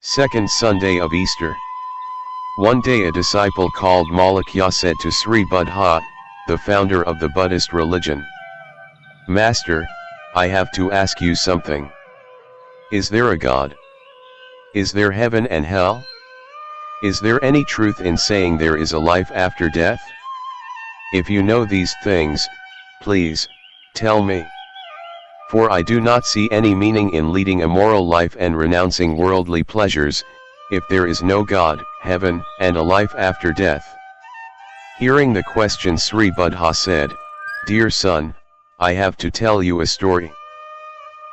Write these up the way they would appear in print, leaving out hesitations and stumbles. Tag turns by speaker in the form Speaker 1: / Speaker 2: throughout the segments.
Speaker 1: Second Sunday of Easter. One day a disciple called Maulakya said to Sri Buddha, the founder of the Buddhist religion, "Master, I have to ask you something. Is there a God? Is there heaven and hell? Is there any truth in saying there is a life after death? If you know these things, please, tell me. For I do not see any meaning in leading a moral life and renouncing worldly pleasures, if there is no God, heaven, and a life after death." Hearing the question, Sri Buddha said, "Dear son, I have to tell you a story.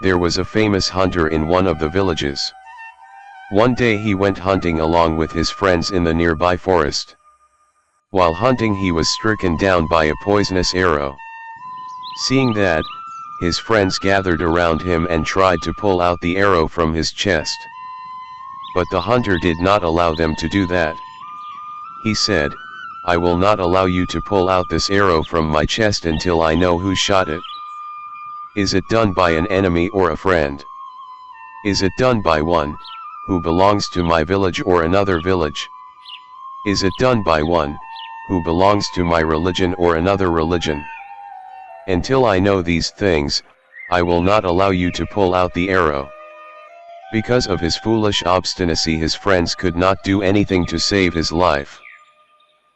Speaker 1: There was a famous hunter in one of the villages. One day he went hunting along with his friends in the nearby forest. While hunting he was stricken down by a poisonous arrow. Seeing that, his friends gathered around him and tried to pull out the arrow from his chest. But the hunter did not allow them to do that. He said, "I will not allow you to pull out this arrow from my chest until I know who shot it. Is it done by an enemy or a friend? Is it done by one who belongs to my village or another village? Is it done by one who belongs to my religion or another religion? Until I know these things, I will not allow you to pull out the arrow." Because of his foolish obstinacy, his friends could not do anything to save his life.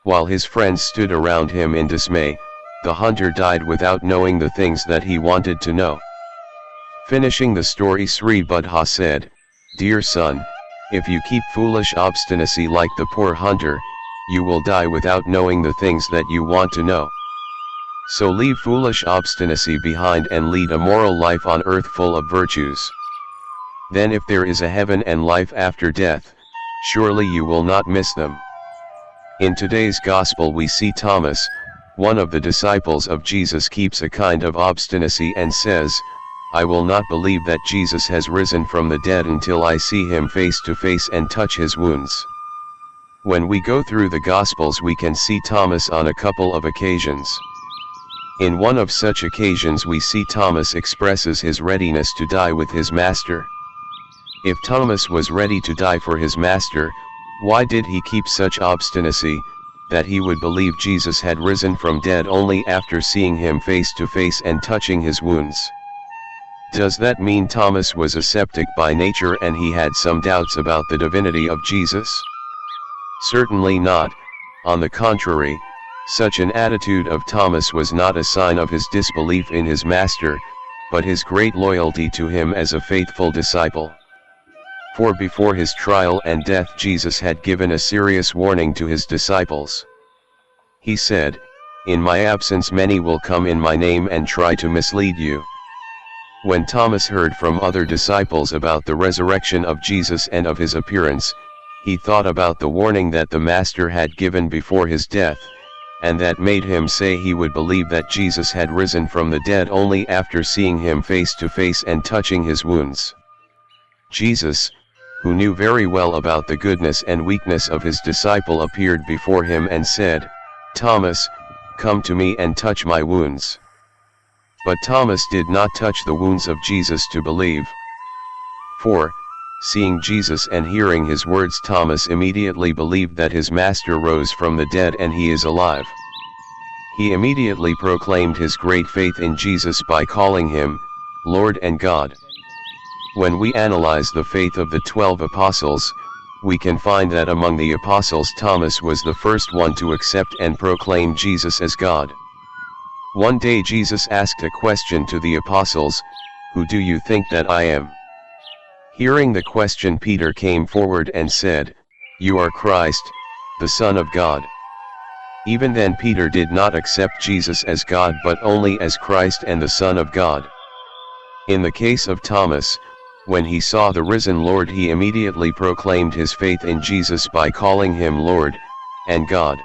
Speaker 1: While his friends stood around him in dismay, the hunter died without knowing the things that he wanted to know. Finishing the story, Sri Buddha said, "Dear son, if you keep foolish obstinacy like the poor hunter, you will die without knowing the things that you want to know. So leave foolish obstinacy behind and lead a moral life on earth full of virtues. Then if there is a heaven and life after death, surely you will not miss them." In today's gospel we see Thomas, one of the disciples of Jesus, keeps a kind of obstinacy and says, "I will not believe that Jesus has risen from the dead until I see him face to face and touch his wounds." When we go through the Gospels we can see Thomas on a couple of occasions. In one of such occasions we see Thomas expresses his readiness to die with his master. If Thomas was ready to die for his master, why did he keep such obstinacy, that he would believe Jesus had risen from dead only after seeing him face to face and touching his wounds? Does that mean Thomas was a skeptic by nature and he had some doubts about the divinity of Jesus? Certainly not. On the contrary, such an attitude of Thomas was not a sign of his disbelief in his master, but his great loyalty to him as a faithful disciple. For before his trial and death Jesus had given a serious warning to his disciples. He said, "In my absence many will come in my name and try to mislead you." When Thomas heard from other disciples about the resurrection of Jesus and of his appearance, he thought about the warning that the Master had given before his death, and that made him say he would believe that Jesus had risen from the dead only after seeing him face to face and touching his wounds. Jesus, who knew very well about the goodness and weakness of his disciple, appeared before him and said, "Thomas, come to me and touch my wounds." But Thomas did not touch the wounds of Jesus to believe. For, seeing Jesus and hearing his words, Thomas immediately believed that his master rose from the dead and he is alive. He immediately proclaimed his great faith in Jesus by calling him Lord and God. When we analyze the faith of the 12 apostles, we can find that among the apostles Thomas was the first one to accept and proclaim Jesus as God. One day Jesus asked a question to the apostles, "Who do you think that I am?" Hearing the question, Peter came forward and said, "You are Christ, the Son of God." Even then Peter did not accept Jesus as God but only as Christ and the Son of God. In the case of Thomas, when he saw the risen Lord, he immediately proclaimed his faith in Jesus by calling him Lord and God.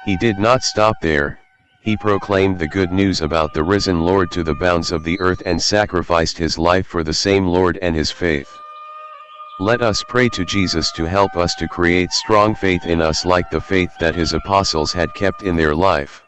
Speaker 1: He did not stop there. He proclaimed the good news about the risen Lord to the bounds of the earth and sacrificed his life for the same Lord and his faith. Let us pray to Jesus to help us to create strong faith in us like the faith that his apostles had kept in their life.